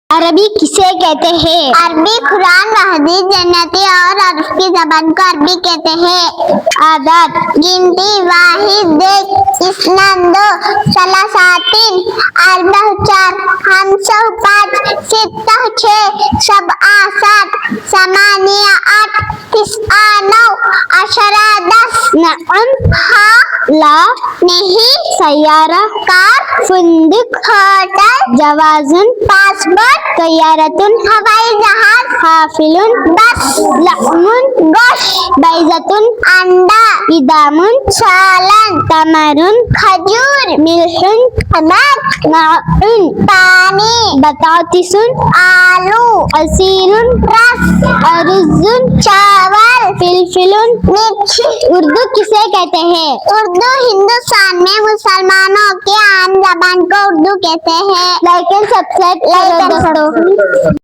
अरबी किसे कहते हैं? अरबी कुरान व हदीस जन्नती और अरब की जबान को अरबी कहते हैं। आदात गिनती वाहिद देख इस्नान दो सलासातिन अरबा चार हमसा पाँच सित्ता छः सबआ सात समानिया आठ तिस्आ नौ अशरा 10 नअम हाँ ला नहीं सयारा कार फुंदक होटल जवाजुन पासपोर्ट तैयारतुन हवाई जहाज हाफिलुन बस लहमुन गोश्त बैजतुन अंडा इदामुन सालन तमरुन खजूर मिल्हुन नमक माउन पानी बतातिसुन आलू असीरुन रस अरुजुन चावल फिलफिलुन मिर्ची। उर्दू किसे कहते हैं? उर्दू हिंदुस्तान में मुसलमानों की आम जबान को उर्दू कहते हैं। लाइक एंड सब्सक्राइब करो दोस्तों।